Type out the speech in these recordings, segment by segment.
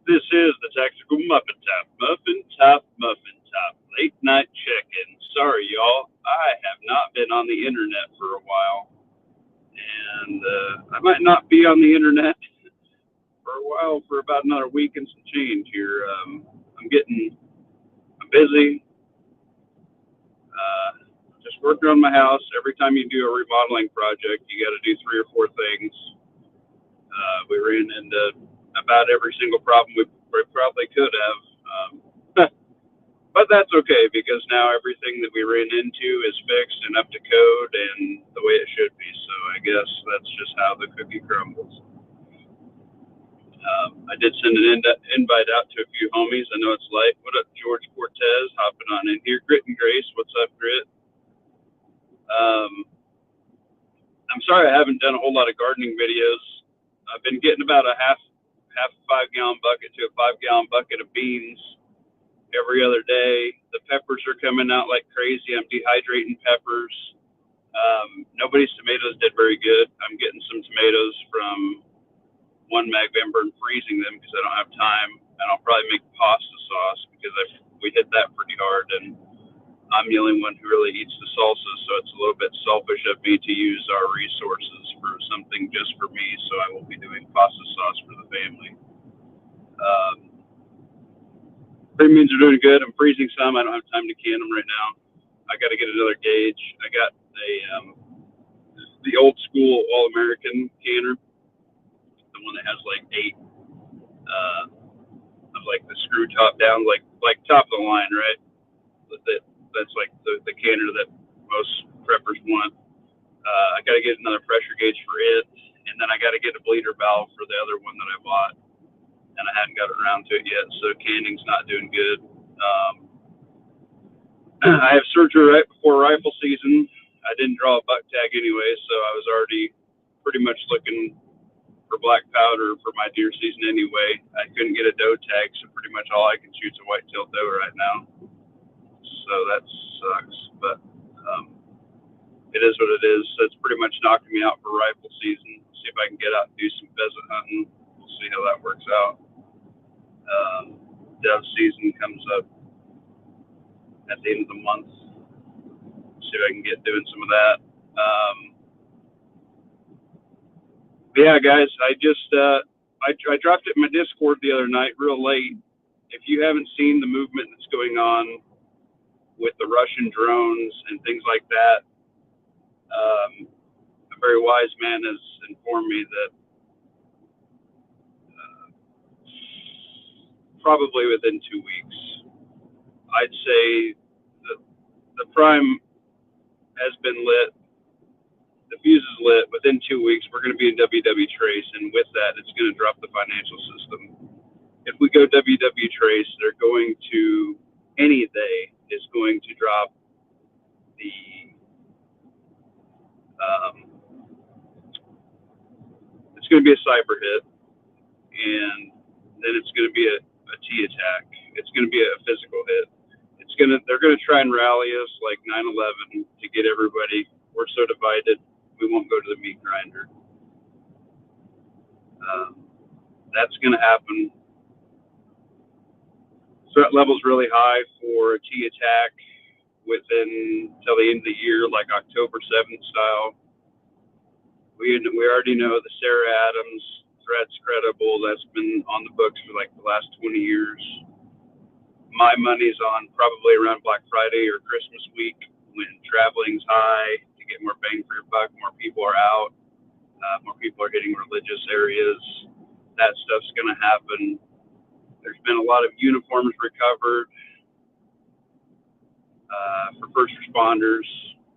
This is the Tactical Muffin Top. Muffin Top, Muffin Top. Late night check-in. Sorry, y'all. I have not been on the internet for a while. And I might not be on the internet for a while, for about another week and some change here. I'm busy. Just working on my house. Every time you do a remodeling project, you got to do 3 or 4 things. We ran into about every single problem we probably could have. But that's okay because now everything that we ran into is fixed and up to code and the way it should be. So I guess that's just how the cookie crumbles. I did send an invite out to a few homies. I know it's late. What up, George Cortez? Hopping on in here. Grit and Grace. What's up, Grit? I'm sorry I haven't done a whole lot of gardening videos. I've been getting about a half 5-gallon bucket to a 5-gallon bucket of beans every other day. The peppers are coming out like crazy. I'm dehydrating peppers. Nobody's tomatoes did very good. I'm getting some tomatoes from one Magvember and freezing them because I don't have time. And I'll probably make pasta sauce because we hit that pretty hard. And I'm the only one who really eats the salsa, so it's a little bit selfish of me to use our resources for something just for me. So I will be doing pasta sauce for the family. Green beans are doing good. I'm freezing some. I don't have time to can them right now. I got to get another gauge. I got the old school All-American canner, the one that has like 8 of like the screw top down, like top of the line, right? That's like the canner that most preppers want. I got to get another pressure gauge for it, and then I got to get a bleeder valve for the other one that I bought, and I hadn't got around to it yet. So canning's not doing good. I have surgery right before rifle season. I didn't draw a buck tag anyway, so I was already pretty much looking for black powder for my deer season anyway. I couldn't get a doe tag, so pretty much all I can shoot's a white-tailed doe right now. So that sucks, but it is what it is. So it's pretty much knocking me out for rifle season. See if I can get out and do some pheasant hunting. We'll see how that works out. Dove season comes up at the end of the month. See if I can get doing some of that. But yeah, guys, I just I dropped it in my Discord the other night real late. If you haven't seen the movement that's going on with the Russian drones and things like that, a very wise man has informed me that probably within 2 weeks, I'd say the prime has been lit. The fuse is lit. Within 2 weeks, we're going to be in WW Trace, and with that, it's going to drop the financial system. If we go WW Trace, they're going to, any day is going to drop the it's going to be a cyber hit, and then it's going to be a T attack. It's going to be a physical hit. They're going to try and rally us like 9/11 to get everybody. We're so divided, we won't go to the meat grinder. That's going to happen. Threat level's really high for a T attack within till the end of the year, like October 7th style. We already know the Sarah Adams threat's credible. That's been on the books for like the last 20 years. My money's on probably around Black Friday or Christmas week when traveling's high to get more bang for your buck. More people are out. More people are hitting religious areas. That stuff's going to happen. There's been a lot of uniforms recovered for first responders.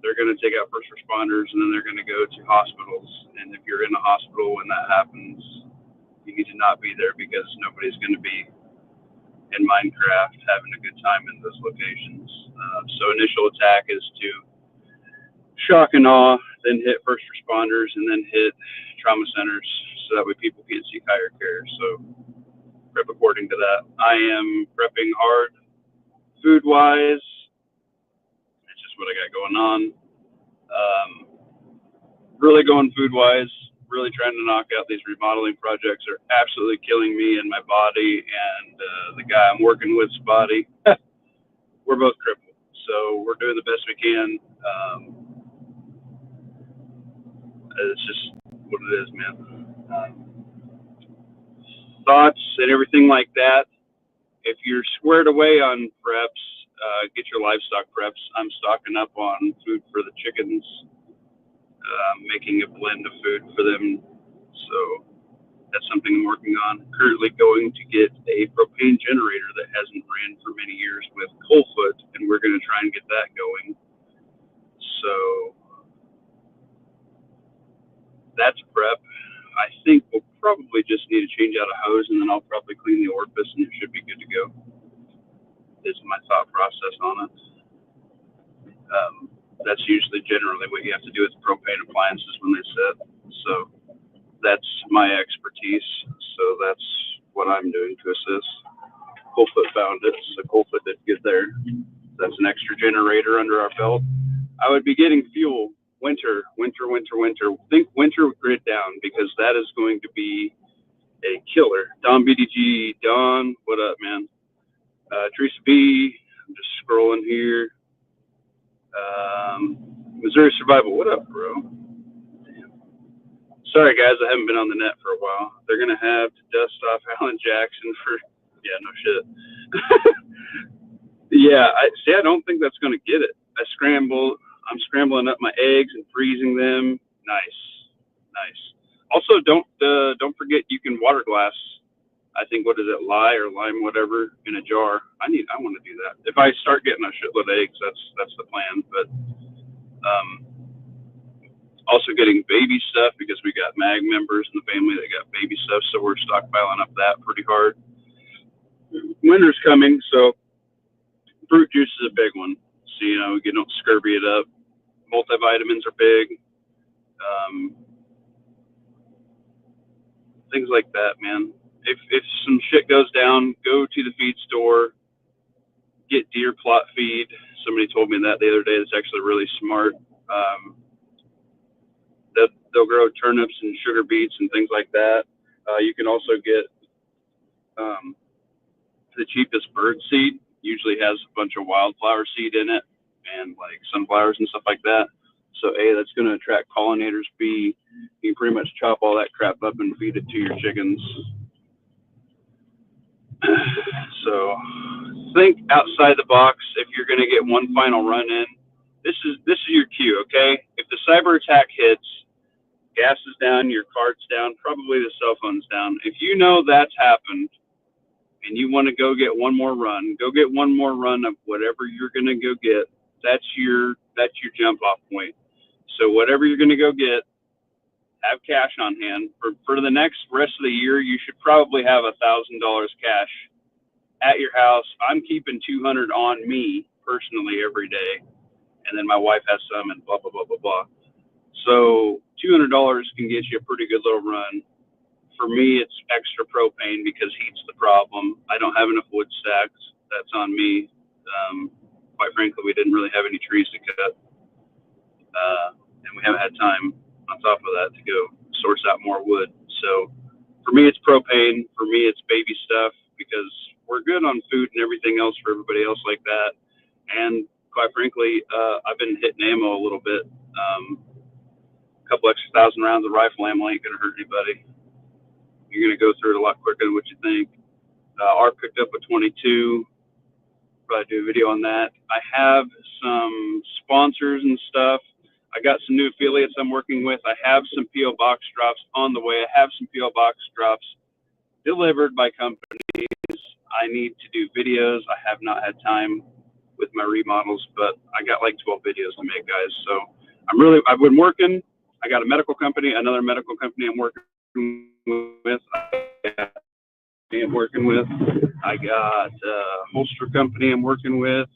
They're going to take out first responders, and then they're going to go to hospitals. And if you're in a hospital when that happens, you need to not be there because nobody's going to be in Minecraft having a good time in those locations. So initial attack is to shock and awe, then hit first responders, and then hit trauma centers so that way people can seek higher care. So prep according to that. I am prepping hard food-wise. It's just what I got going on. Really going food-wise. really trying to knock out these remodeling projects. Are absolutely killing me and my body, and the guy I'm working with's body. We're both crippled, so we're doing the best we can. It's just what it is, man. Thoughts and everything like that. If you're squared away on preps, get your livestock preps. I'm stocking up on food for the chickens, making a blend of food for them. So that's something I'm working on. Currently going to get a propane generator that hasn't ran for many years with Coalfoot, and we're going to try and get that going. So that's prep. I think we'll probably just need to change out a hose, and then I'll probably clean the orifice, and it should be good to go. Is my thought process on it. That's usually generally what you have to do with propane appliances when they set. So that's my expertise. So that's what I'm doing to assist. Coalfoot found it, so Coalfoot did get there. That's an extra generator under our belt. I would be getting fuel winter. Think winter grid down, because that is going to be a killer. Don BDG, Don, what up, man? Teresa B, I'm just scrolling here. Missouri Survival, what up, bro? Damn. Sorry, guys, I haven't been on the net for a while. They're going to have to dust off Alan Jackson for, yeah, no shit. Yeah, I don't think that's going to get it. I'm scrambling up my eggs and freezing them. Nice. Also, don't forget you can water glass. I think, what is it, lime, whatever, in a jar. I want to do that. If I start getting a shitload of eggs, that's the plan. But also getting baby stuff, because we got MAG members in the family that got baby stuff, so we're stockpiling up that pretty hard. Winter's coming, so fruit juice is a big one. So, you don't scurvy it up. Multivitamins are big. Things like that, man. If some shit goes down, go to the feed store, get deer plot feed. Somebody told me that the other day. It's actually really smart. They'll grow turnips and sugar beets and things like that. You can also get the cheapest bird seed. Usually has a bunch of wildflower seed in it, and like sunflowers and stuff like that. So A, that's going to attract pollinators. B, you can pretty much chop all that crap up and feed it to your chickens. So think outside the box. If you're going to get one final run in, this is your cue, okay? If the cyber attack hits, gas is down, your card's down, probably the cell phone's down. If you know that's happened and you want to go get one more run, go get one more run of whatever you're going to go get. That's your jump off point. So whatever you're going to go get, have cash on hand. For the next rest of the year, you should probably have $1,000 cash at your house. I'm keeping $200 on me personally every day, and then my wife has some, and blah blah blah blah blah. So $200 can get you a pretty good little run. For me, it's extra propane because heat's the problem. I don't have enough wood stacks. That's on me. Quite frankly, we didn't really have any trees to cut, and we haven't had time on top of that to go source out more wood. So for me, it's propane. For me, it's baby stuff, because we're good on food and everything else for everybody else like that. And quite frankly, I've been hitting ammo a little bit. A couple extra 1,000 rounds of rifle ammo ain't gonna hurt anybody. You're gonna go through it a lot quicker than what you think. Art picked up a 22. Probably do a video on that. I have some sponsors and stuff. I got some new affiliates I'm working with. I have some P.O. Box drops on the way. I have some P.O. Box drops delivered by companies. I need to do videos. I have not had time with my remodels, but I got like 12 videos to make, guys. So I've been working. I got a medical company, another medical company I'm working with. I got a holster company I'm working with.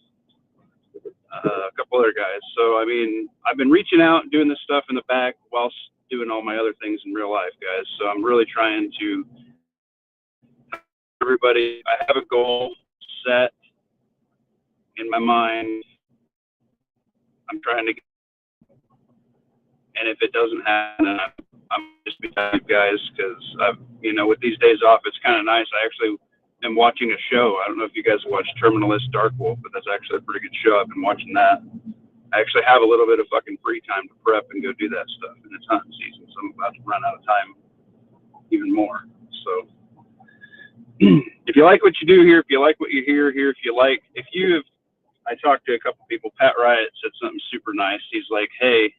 A couple other guys. So, I mean, I've been reaching out and doing this stuff in the back whilst doing all my other things in real life, guys. So I'm really trying to, everybody, I have a goal set in my mind. I'm trying to get, and if it doesn't happen, I'm just be you guys because I've, with these days off, it's kind of nice. I actually am watching a show. I don't know if you guys watch Terminalist Dark Wolf, but that's actually a pretty good show. I've been watching that. I actually have a little bit of fucking free time to prep and go do that stuff, and it's hunting season, so I'm about to run out of time even more. So if you like what you do here, if you like what you hear here, I talked to a couple people. Pat Riot said something super nice. He's like, hey,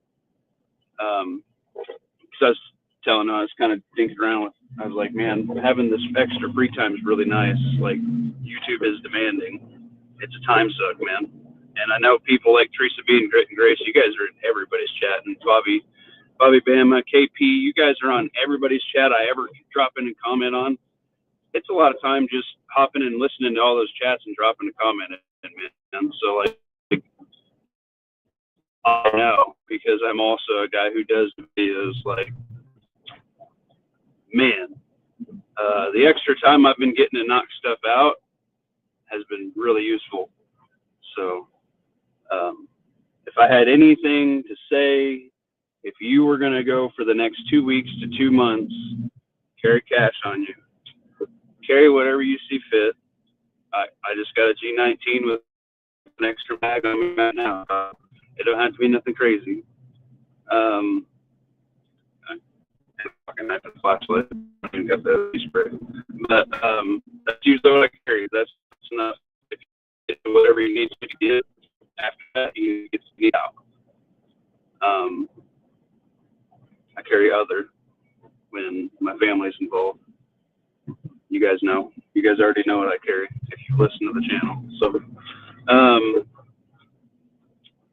because I was telling him, I was kind of thinking around with, I was like, man, having this extra free time is really nice. Like, YouTube is demanding. It's a time suck, man. And I know people like Teresa B and Grit and Grace, you guys are in everybody's chat. And Bobby Bama, KP, you guys are on everybody's chat I ever drop in and comment on. It's a lot of time just hopping and listening to all those chats and dropping a comment in, man. So, like, I know, because I'm also a guy who does videos, like, man, the extra time I've been getting to knock stuff out has been really useful. So if I had anything to say, if you were going to go for the next 2 weeks to 2 months, carry cash on you. Carry whatever you see fit. I just got a G19 with an extra bag on me right now. It don't have to be nothing crazy. I fucking have a flashlight. I even got the spray. But that's usually what I carry. That's enough. If you get whatever you need to get, after that, you get to get out. I carry other when my family's involved. You guys know. You guys already know what I carry if you listen to the channel. So,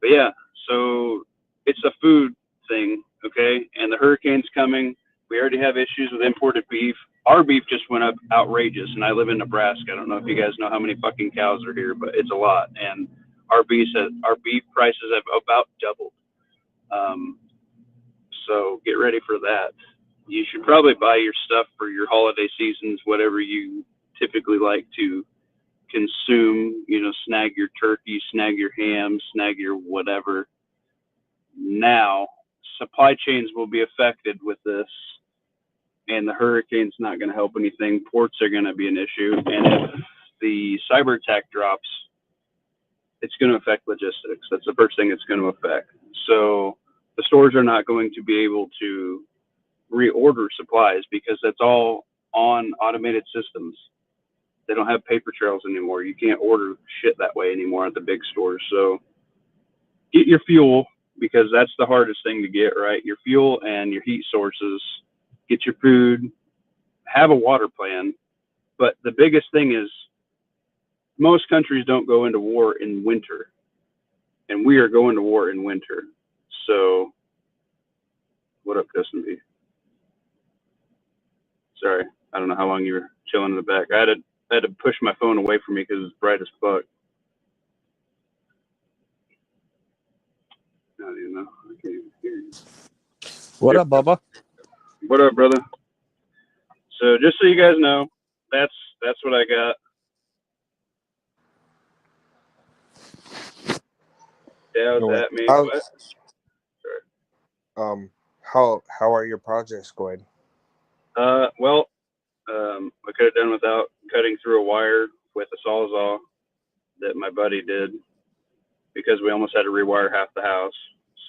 but yeah, so it's a food thing, okay? And the hurricane's coming. We already have issues with imported beef. Our beef just went up outrageous, and I live in Nebraska. I don't know if you guys know how many fucking cows are here, but it's a lot. And our beef prices have about doubled. So get ready for that. You should probably buy your stuff for your holiday seasons, whatever you typically like to consume, snag your turkey, snag your ham, snag your whatever. Now, supply chains will be affected with this, and the hurricane's not going to help anything. Ports are going to be an issue, and if the cyber attack drops, it's going to affect logistics. That's the first thing it's going to affect. So the stores are not going to be able to reorder supplies because that's all on automated systems. They don't have paper trails anymore. You can't order shit that way anymore at the big stores. So get your fuel, because that's the hardest thing to get, right? Your fuel and your heat sources. Get your food. Have a water plan. But the biggest thing is most countries don't go into war in winter. And we are going to war in winter. So what up, Dustin B? Sorry, I don't know how long you were chilling in the back. I had to push my phone away from me because it's bright as fuck. I don't even know. I can't even hear you. What up, Bubba? What up, brother? So just so you guys know, that's what I got. Yeah, that me. How are your projects going? Well, I could have done without cutting through a wire with a Sawzall that my buddy did, because we almost had to rewire half the house.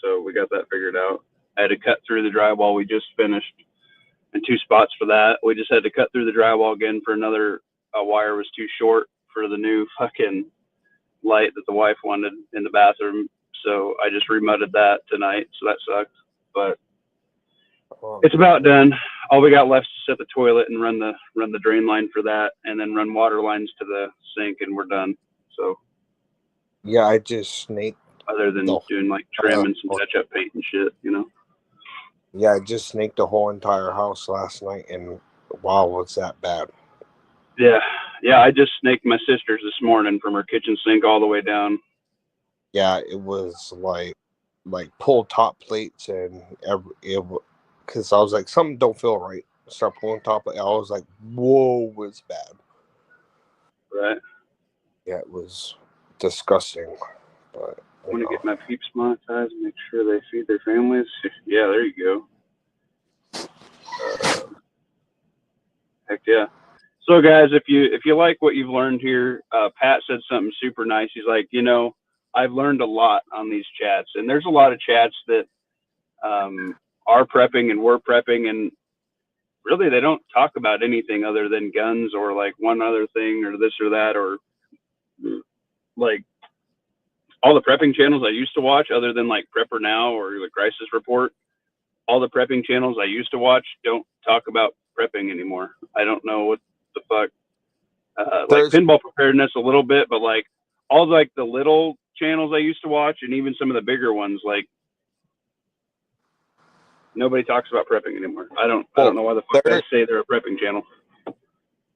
So we got that figured out. I had to cut through the drywall we just finished in 2 spots for that. We just had to cut through the drywall again for another. Wire was too short for the new fucking light that the wife wanted in the bathroom. So I just remudded that tonight. So that sucked, but it's about done. All we got left is set the toilet and run the drain line for that, and then run water lines to the sink, and we're done. So yeah, I just snaked. Other than doing like trim and some touch-up paint and shit, Yeah, I just snaked the whole entire house last night, and wow, was that bad? Yeah. I just snaked my sister's this morning from her kitchen sink all the way down. Yeah, it was like pull top plates and because I was like, something don't feel right. Start pulling top. I was like, whoa, was bad. Right. Yeah, it was disgusting. But I want to get my peeps monetized and make sure they feed their families. Yeah, there you go. Heck yeah. So guys, if you like what you've learned here, Pat said something super nice. He's like, I've learned a lot on these chats, and there's a lot of chats that are prepping and we're prepping, and really they don't talk about anything other than guns or like one other thing or this or that, or like all the prepping channels I used to watch, other than like Prepper Now or the Crisis Report. All the prepping channels I used to watch don't talk about prepping anymore. I don't know what the fuck. Like There's pinball preparedness a little bit, but like all like the little channels I used to watch, and even some of the bigger ones, like nobody talks about prepping anymore. I don't know why the fuck they say they're a prepping channel.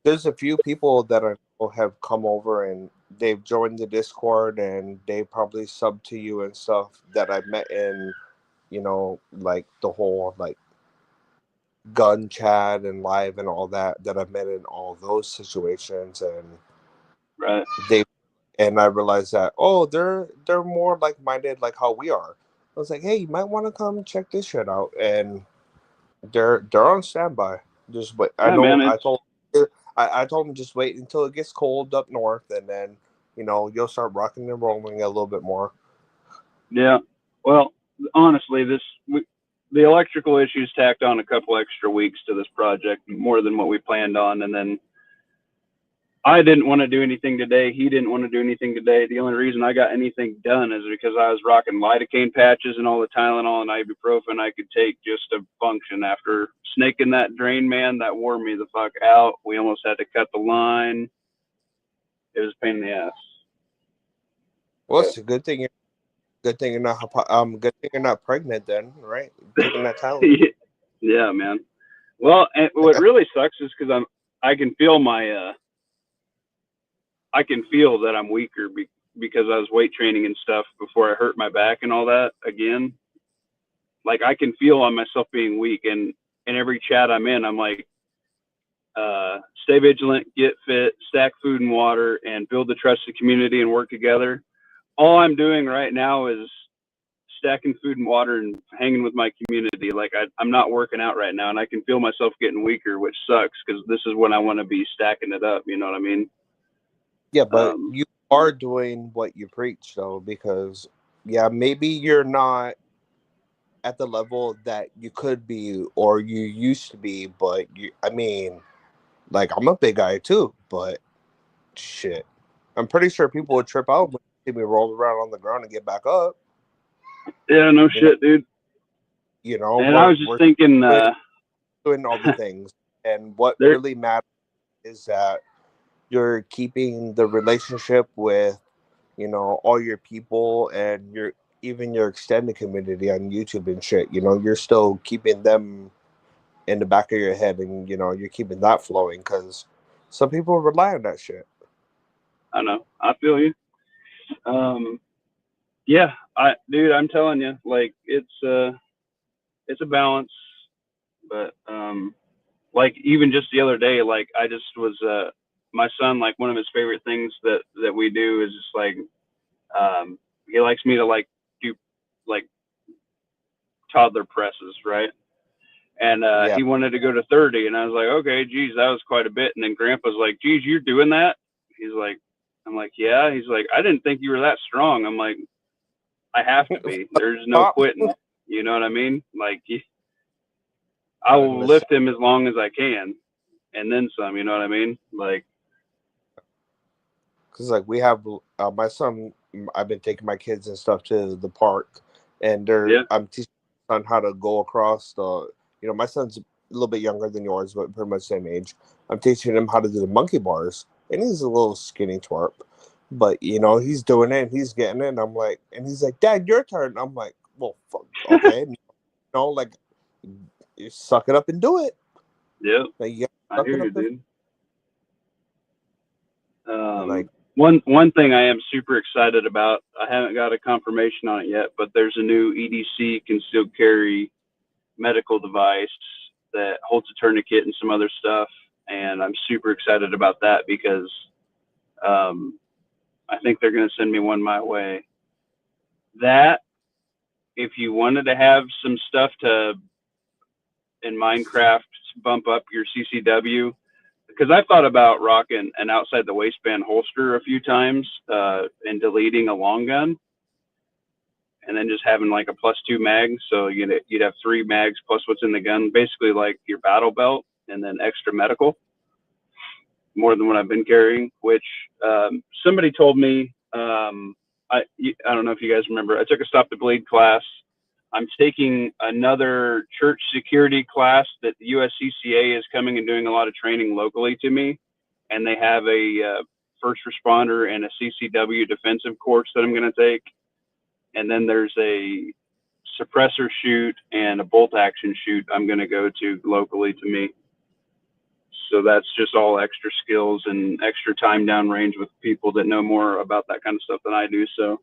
There's a few people that I know have come over and they've joined the Discord and they probably sub to you and stuff that I met in, like the whole like gun chat and live and all that I've met in all those situations, and Right. I realized that they're more like minded like how we are. I was like, hey, you might want to come check this shit out, and they're on standby. Just wait. Yeah, man, I told them just wait until it gets cold up north, and then you'll start rocking and rolling a little bit more. Yeah. Well, honestly, the electrical issues tacked on a couple extra weeks to this project, more than what we planned on, and then I didn't want to do anything today. He didn't want to do anything today. The only reason I got anything done is because I was rocking lidocaine patches and all the Tylenol and ibuprofen I could take just to function. After snaking that drain, man, that wore me the fuck out. We almost had to cut the line. It was a pain in the ass. Well, it's a good thing you're not pregnant then, right? Taking that Tylenol. Yeah, man. Well, and what really sucks is because I can feel I can feel that I'm weaker because I was weight training and stuff before I hurt my back and all that again. Like I can feel on myself being weak, and in every chat I'm in, I'm like, stay vigilant, get fit, stack food and water, and build the trusted community and work together. All I'm doing right now is stacking food and water and hanging with my community. Like I'm not working out right now, and I can feel myself getting weaker, which sucks because this is when I want to be stacking it up. You know what I mean? Yeah, but you are doing what you preach, though, because maybe you're not at the level that you could be or you used to be, but like I'm a big guy too, but shit, I'm pretty sure people would trip out when they see me roll around on the ground and get back up. Yeah, no shit, dude. And I was just thinking, doing all the things, and what really matters is that you're keeping the relationship with all your people and even your extended community on YouTube and shit. You're still keeping them in the back of your head, and you're keeping that flowing because some people rely on that shit. I know. I feel you. Yeah, dude, I'm telling you, like it's a balance, but like even just the other day, like I just was my son, like one of his favorite things that we do is just like he likes me to like do like toddler presses, right? And he wanted to go to 30, and I was like, okay, geez, that was quite a bit. And then Grandpa's like, geez, you're doing that? He's like, I'm like, yeah. He's like, I didn't think you were that strong. I'm like, I have to be. There's no quitting. You know what I mean? Like, I will lift him as long as I can, and then some. You know what I mean? Like, because like we have my son. I've been taking my kids and stuff to the park, and I'm teaching my son how to go across the. My son's a little bit younger than yours, but pretty much same age. I'm teaching him how to do the monkey bars, and he's a little skinny twerp. But he's doing it, and he's getting it, and I'm like, and he's like, Dad, your turn. I'm like, well, fuck, okay, like, you suck it up and do it. Yeah, like, I hear you, dude. Like one thing I am super excited about. I haven't got a confirmation on it yet, but there's a new EDC concealed carry medical device that holds a tourniquet and some other stuff, and I'm super excited about that because I think they're going to send me one my way. That, if you wanted to have some stuff to in Minecraft bump up your CCW, because I've thought about rocking an outside the waistband holster a few times and deleting a long gun, and then just having like a +2 mag. So you'd have 3 mags plus what's in the gun, basically like your battle belt, and then extra medical, more than what I've been carrying. Which somebody told me, I don't know if you guys remember, I took a Stop the Bleed class. I'm taking another church security class that the USCCA is coming and doing a lot of training locally to me, and they have a first responder and a CCW defensive course that I'm going to take. And then there's a suppressor shoot and a bolt action shoot I'm going to go to locally to me. So that's just all extra skills and extra time down range with people that know more about that kind of stuff than I do. So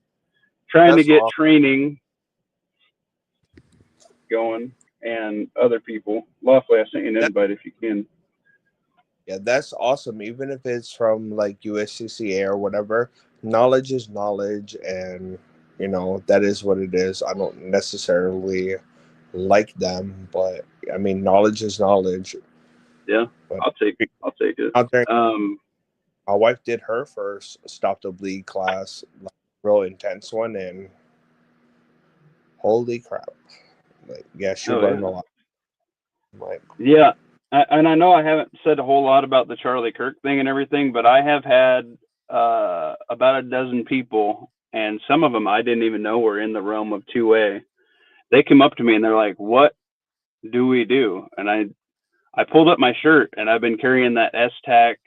trying to get training going, and other people. Lawfully, I sent you an invite if you can. Yeah, that's awesome. Even if it's from like USCCA or whatever, knowledge is knowledge, and that is what it is. I don't necessarily like them, but I mean, knowledge is knowledge. Yeah, but I'll take it. Out there, my wife did her first Stop the Bleed class, like, real intense one, and holy crap! Like, yeah, she learned a lot. Like, yeah, and I know I haven't said a whole lot about the Charlie Kirk thing and everything, but I have had about a dozen people, and some of them I didn't even know were in the realm of 2A. They come up to me and they're like, "What do we do?" And I pulled up my shirt, and I've been carrying that S-Tac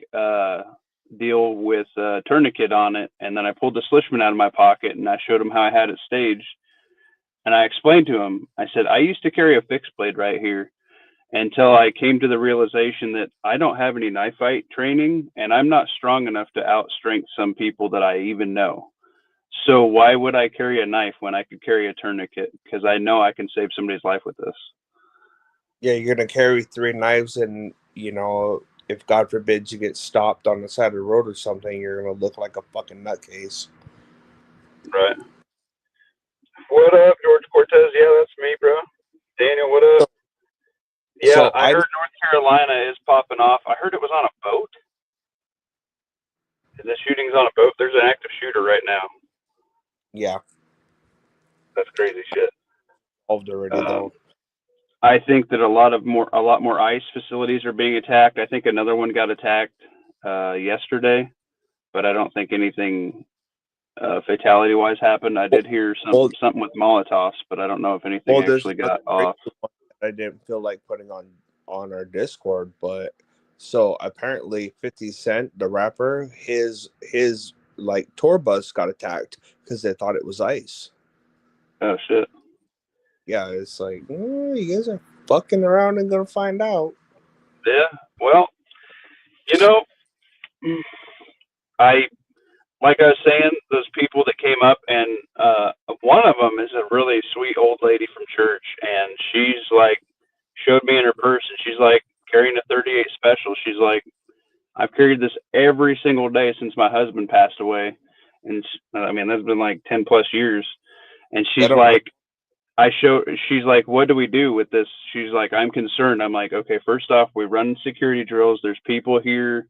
deal with a tourniquet on it, and then I pulled the Slishman out of my pocket, and I showed him how I had it staged. And I explained to him, I said, I used to carry a fixed blade right here until I came to the realization that I don't have any knife fight training, and I'm not strong enough to outstrength some people that I even know. So why would I carry a knife when I could carry a tourniquet? Because I know I can save somebody's life with this. Yeah, you're going to carry 3 knives, and, if God forbid you get stopped on the side of the road or something, you're going to look like a fucking nutcase. Right. What up, George Cortez? Yeah, that's me, bro. Daniel, what up? Yeah, so I heard North Carolina is popping off. I heard it was on a boat. The shooting's on a boat. There's an active shooter right now. Yeah. That's crazy shit. Solved already, though. I think that a lot more ICE facilities are being attacked. I think another one got attacked yesterday, but I don't think anything fatality-wise happened. I did hear something with Molotovs, but I don't know if anything actually got off. I didn't feel like putting on our Discord, but so apparently 50 Cent, the rapper, his like tour bus got attacked because they thought it was ICE. Oh shit. Yeah, it's like, you guys are fucking around and gonna find out. Yeah, well, like I was saying, those people that came up, and one of them is a really sweet old lady from church, and she's like, showed me in her purse, and she's like carrying a 38 special. She's like, I've carried this every single day since my husband passed away, and I mean that's been like 10 plus years. And she's like, she's like, what do we do with this? She's like, I'm concerned. I'm like, okay, first off, we run security drills. There's people here.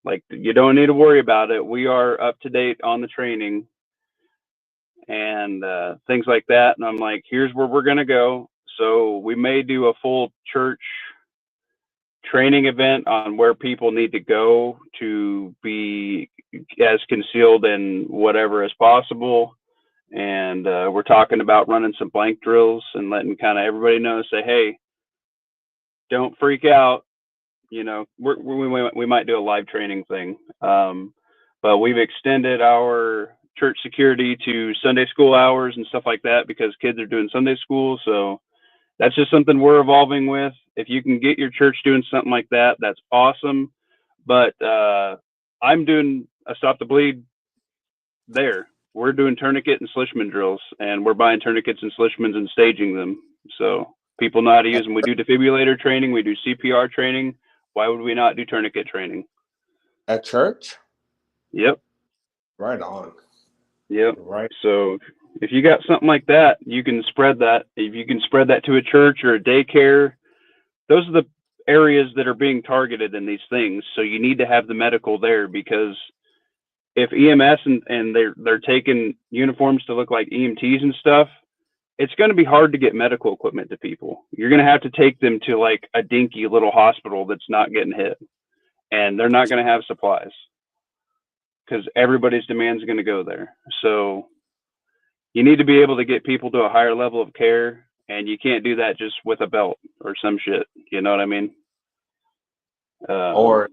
Like, you don't need to worry about it. We are up to date on the training and things like that. And I'm like, here's where we're going to go. So we may do a full church training event on where people need to go to be as concealed and whatever as possible. And we're talking about running some blank drills and letting kind of everybody know, say, hey, don't freak out. We might do a live training thing. But we've extended our church security to Sunday school hours and stuff like that because kids are doing Sunday school. So that's just something we're evolving with. If you can get your church doing something like that, that's awesome. But I'm doing a Stop the Bleed there. We're doing tourniquet and Slishman drills, and we're buying tourniquets and Slishmans and staging them. So people know how to use them. We do defibrillator training. We do CPR training. Why would we not do tourniquet training? At church? Yep. Right on. Yep. Right. So if you got something like that, you can spread that. If you can spread that to a church or a daycare, those are the areas that are being targeted in these things. So you need to have the medical there, because if EMS and they're taking uniforms to look like EMTs and stuff, it's going to be hard to get medical equipment to people. You're going to have to take them to like a dinky little hospital that's not getting hit, and they're not going to have supplies because everybody's demand is going to go there. So you need to be able to get people to a higher level of care, and you can't do that just with a belt or some shit. You know what I mean? Or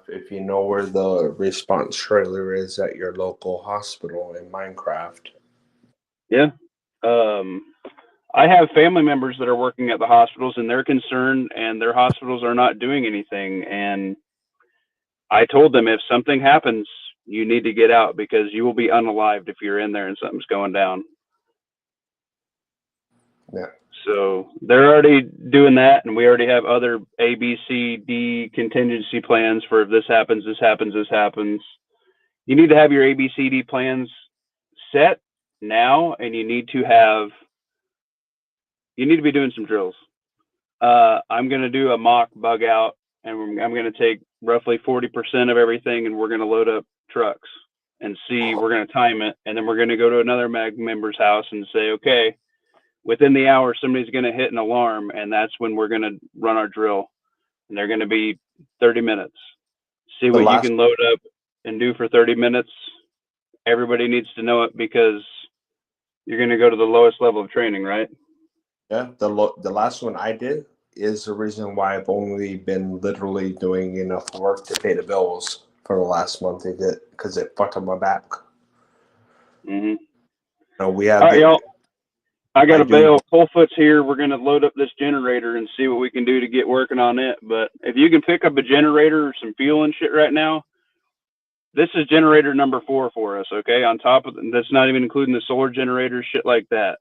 if you know where the response trailer is at your local hospital in Minecraft. Yeah. I have family members that are working at the hospitals, and they're concerned, and their hospitals are not doing anything. And I told them, if something happens, you need to get out, because you will be unalived if you're in there and something's going down. Yeah. So they're already doing that, and we already have other A, B, C, D contingency plans for if this happens, this happens, this happens. You need to have your A, B, C, D plans set now, and you need to be doing some drills. I'm going to do a mock bug out, and I'm going to take roughly 40% of everything, and we're going to load up trucks and see, we're going to time it. And then we're going to go to another MAG member's house and say, okay, within the hour, somebody's going to hit an alarm, and that's when we're going to run our drill. And they're going to be 30 minutes. See what you can load up and do for 30 minutes. Everybody needs to know it, because you're going to go to the lowest level of training, right? Yeah, the last one I did is the reason why I've only been literally doing enough work to pay the bills for the last month, because it fucked up my back. Mm-hmm. So we have. All right, y'all. I got a bail. Coalfoot's here. We're going to load up this generator and see what we can do to get working on it. But if you can pick up a generator or some fuel and shit right now, this is generator number 4 for us, okay? On top of that's not even including the solar generators, shit like that.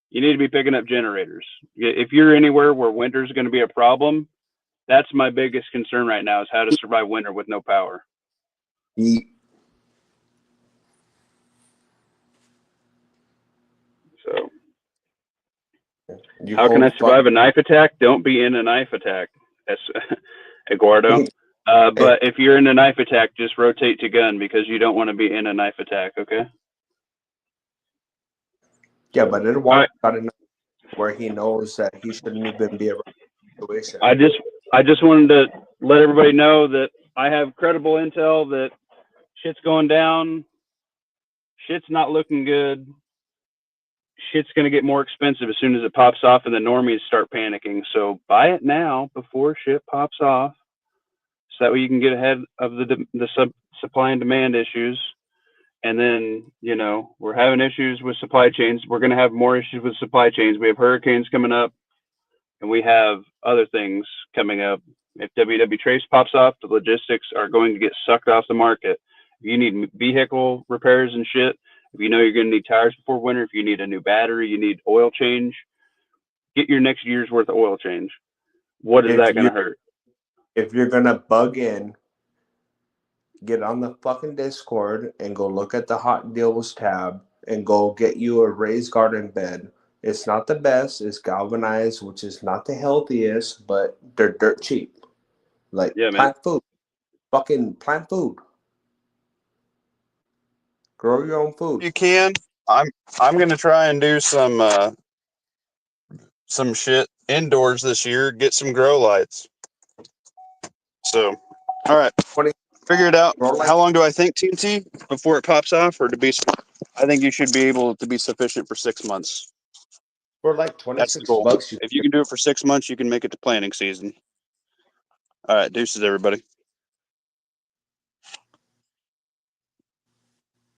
You need to be picking up generators. If you're anywhere where winter is going to be a problem, that's my biggest concern right now, is how to survive winter with no power. So, how can I survive a knife attack? Don't be in a knife attack, Eduardo. But if you're in a knife attack, just rotate to gun, because you don't want to be in a knife attack, okay? Yeah, but Eduardo got enough where he knows that he shouldn't even be around the situation. I just wanted to let everybody know that I have credible intel that shit's going down. Shit's not looking good. Shit's going to get more expensive as soon as it pops off, and the normies start panicking. So buy it now before shit pops off, so that way you can get ahead of the supply and demand issues. And then, you know, we're having issues with supply chains. We're going to have more issues with supply chains. We have hurricanes coming up, and we have other things coming up. If WW Trace pops off, the logistics are going to get sucked off the market. If you need vehicle repairs and shit, if you know you're going to need tires before winter, if you need a new battery, you need oil change, get your next year's worth of oil change. What is that going to hurt? If you're going to bug in, get on the fucking Discord and go look at the Hot Deals tab and go get you a raised garden bed. It's not the best. It's galvanized, which is not the healthiest, but they're dirt cheap. Like, plant food. Fucking plant food. Grow your own food. You can. I'm gonna try and do some shit indoors this year. Get some grow lights. So, all right. Figure it out. How long do I think, TNT, before it pops off, or to be? I think you should be able to be sufficient for 6 months. For like $26. If you can do it for 6 months, you can make it to planting season. All right, deuces, everybody.